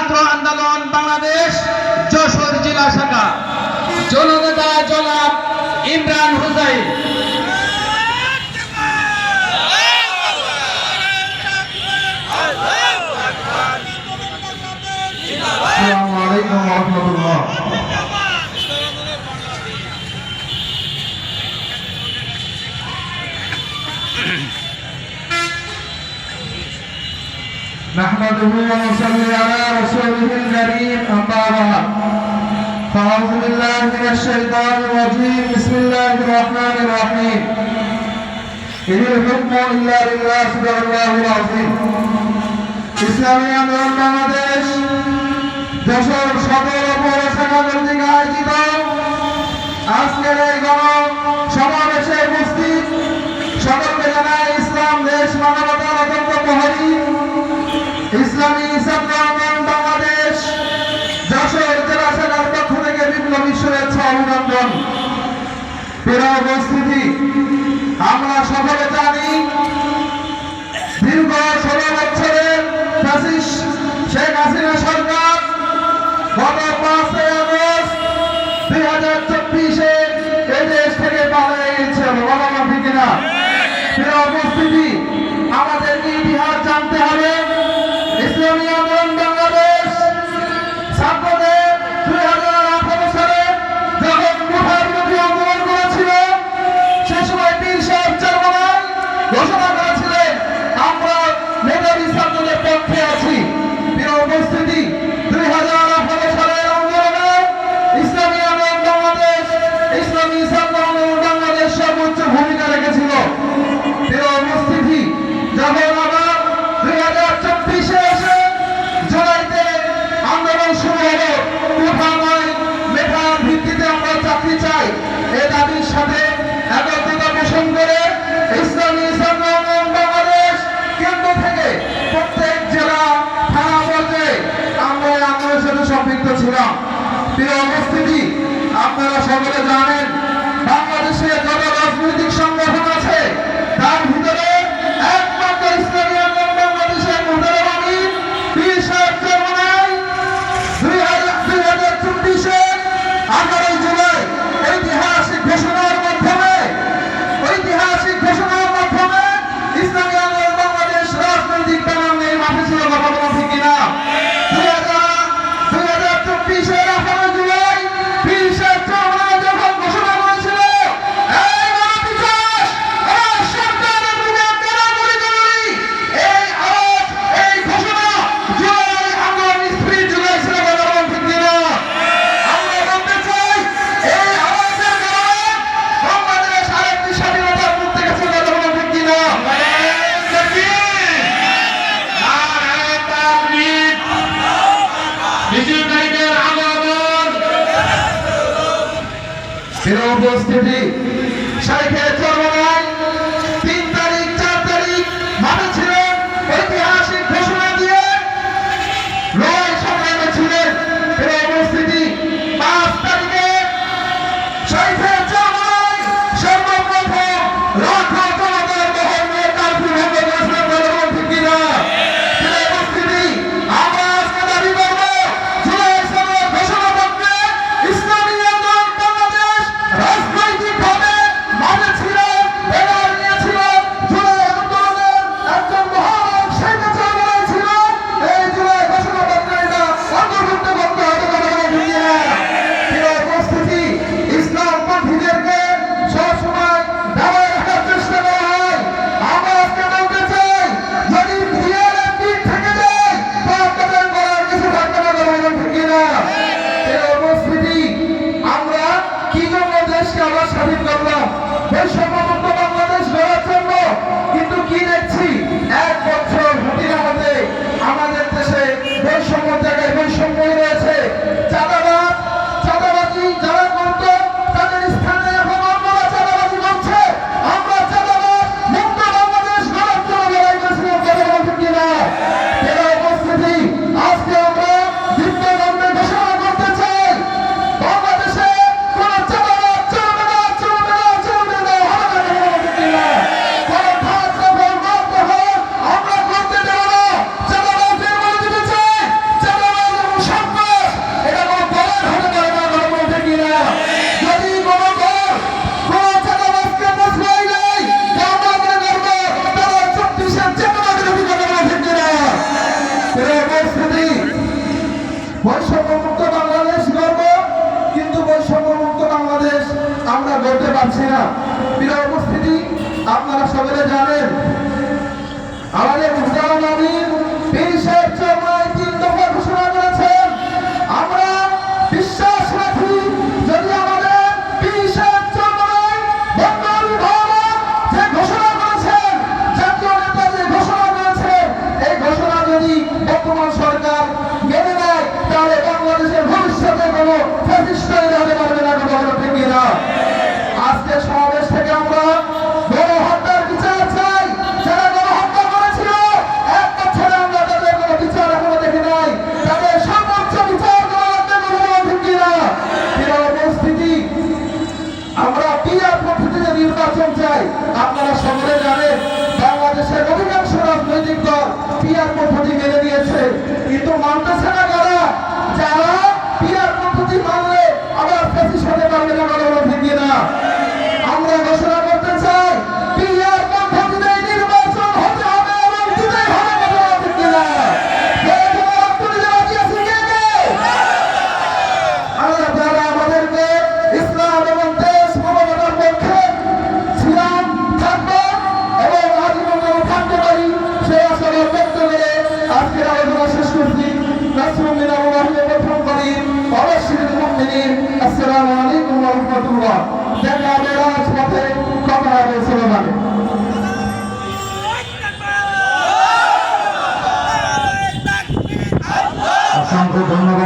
ছাত্র আন্দোলন বাংলাদেশ যশোর জেলা শাখা জননেতা জনাব ইমরান হুসাইন। আসসালামু আলাইকুম ওয়া রাহমাতুল্লাহ। نحمده ونصلي على رسوله الكريم أما بعد فأعوذ بالله من الشيطان الرجيم بسم الله الرحمن الرحيم إن الحكم إلا لله صدق الله العظيم। ইসলামী আন্দোলন বাংলাদেশ যশোর সদর পৌরসভা কর্তৃক আয়োজিত আজকের এই সমাবেশে উপস্থিত সকলকে জানাই ইসলাম দেশ মানবতার অত্যন্ত প্রহরী ইসলামী ছাত্র আন্দোলন বাংলাদেশ যশোর জেলা শাখার পক্ষ থেকে বিপ্লবী শুভেচ্ছা অভিনন্দন। প্রিয় উপস্থিতি, আমরা সকলে জানি দীর্ঘ 16 বছরের ফ্যাসিস্ট শেখ হাসিনা সরকার গত 5 আগস্ট 2024-এ এই দেশ থেকে পালিয়ে গেছে। বলা ঠিক না? প্রিয় উপস্থিতি, আমাদেরকে ইতিহাস জানতে হবে। ইসলামী আন্দোলন বাংলাদেশ ছাত্রদের 2018 সালে যখন মুঠার বিরোধী আন্দোলন করেছিল, সে সময় পীর সাহেব চরমনাই ঘোষণা করেছিলেন আমরা মেধাবী ছাত্রদের পক্ষে আছি। প্রিয় উপস্থিতি, 2018 সালের আন্দোলনে ইসলামী আন্দোলন বাংলাদেশ, ইসলামী ছাত্র আন্দোলন বাংলাদেশ সর্বোচ্চ ভূমিকা রেখেছিল। প্রিয় উপস্থিতি, যখন আবার 2024-এ এসে জুলাইতে আন্দোলন শুরু হলো, কোঠা নয় মেধার ভিত্তিতে আমরা চাকরি চাই, এ দাবির সাথে একত্রতা পোষণ করে ইসলামী ছাত্র আন্দোলন বাংলাদেশ কেন্দ্র থেকে প্রত্যেক জেলা থানা পর্যায়ে আমরা এই আন্দোলনের সাথে সম্পৃক্ত ছিলাম। প্রিয় উপস্থিতি, আপনারা সকলে জানেন বাংলাদেশে যত রাজনৈতিক সংগঠন আছে তার ভিতরে একমাত্র ইসলামী আন্দোলন বাংলাদেশের মুহতারাম আমির পীর সাহেব চরমনাই 2024-এ 18 জুলাই ঐতিহাসিক ঘোষণার মাধ্যমে ইসলামী আন্দোলন বাংলাদেশ রাজনৈতিক প্যানেল নিয়ে মাঠে ছিল। কথা বলা ঠিক কিনা? 2024-এর 18 জুলাই পীর সাহেব চরমনাই যখন ঘোষণা করেছিল এই গণবিকাশ আমার সরকারের বিরুদ্ধে কারাগুলি করি, এই আওয়াজ এই ঘোষণা জুলাই আন্দোলন স্পিরিট জুগিয়েছিল। কথা বলা ঠিক কিনা? আমরা বলতে চাই এই আওয়াজের কারণে বাংলাদেশ আরেকটি স্বাধীনতার মুখ দেখেছে। কথা বলা ঠিক কিনা? উপস্থিতি, শাইখে চরমনাই 3 তারিখ 4 তারিখ মাঠে ছিলেন, ঐতিহাসিক ঘোষণা দিয়ে লড়াই সংগ্রামে ছিলেন। উপস্থিতি, 5 তারিখে শাইখে চরমনাই সর্বপ্রথম লাখো জনতার মহল নিয়ে কারফিউ ভঙ্গ করেছিলেন। বলবেন ঠিক কিনা? উপস্থিতি, আমরা আজকে দাবি করব জুলাই সনদ ঘোষণাপত্রে ইসলামী আন্দোলন বাংলাদেশ রাজনৈতিকভাবে মাঠে উপস্থিতি, বৈষম্যমুক্ত বাংলাদেশ গর্ব, কিন্তু বৈষম্যমুক্ত বাংলাদেশ আমরা গড়তে পারছি না। প্রিয় উপস্থিতি, আপনারা সকলে জানেন আমাদের মুহতারাম আমির পীর সাহেব চরমায় 3 দফা ঘোষণা করেছেন। আমরা বিশ্বাস রাখি যদি আমাদের পীর সাহেব চরমায় বঙ্গবন্ধু মহোদয় যে ঘোষণা করেছেন, জাতীয় নেতা যে ঘোষণা করেছেন, এই ঘোষণা যদি বর্তমান সরকার মেনে নেয় তাহলে বাংলাদেশের ভবিষ্যতে কোনো ফ্যাসিস্ট তৈরি হতে পারবে না। কথা বলা ঠিক কিনা? আজকে সমাবেশ থেকে আমরা গণহত্যার বিচার চাই। যারা গণহত্যা করেছিল 1 বছরে আমরা তাদের কোনো বিচার এখনো দেখি নাই। তাদের সর্বোচ্চ বিচার করা লাগবে। কথা বলা ঠিক কিনা? প্রিয় উপস্থিতি, আমরা পিআর পদ্ধতিতে নির্বাচন চাই। আপনারা সকলে জানেন বাংলাদেশের অধিকাংশ রাজনৈতিক দল পিআর পদ্ধতি মেনে নিয়েছে, কিন্তু মানতেছে না কারা? যারা পিআর পদ্ধতি মানলে আবার ফ্যাসিস্ট হতে পারবে না। কথা বলা ঠিক কিনা? আমরা ঘোষণা করতে চাই পিআর পদ্ধতিতে নির্বাচন হতে হবে এবং দিতেই হবে। কথা বলা ঠিক কিনা? আল্লাহ তাআলা আমাদেরকে ইসলাম এবং দেশ মানবতার পক্ষে ছিলাম, থাকবো এবং আজীবন থাকতে পারি সেই আশা ব্যক্ত করে আজকের আলোচনা শেষ করছি। প্রথম করি অবশ্যই মুমিনিন। আসসালামু আলাইকুম ওয়া রাহমাতুল্লাহ। দেখা হবে রাজপথে, কথা হবে স্লোগানে। অসংখ্য ধন্যবাদ।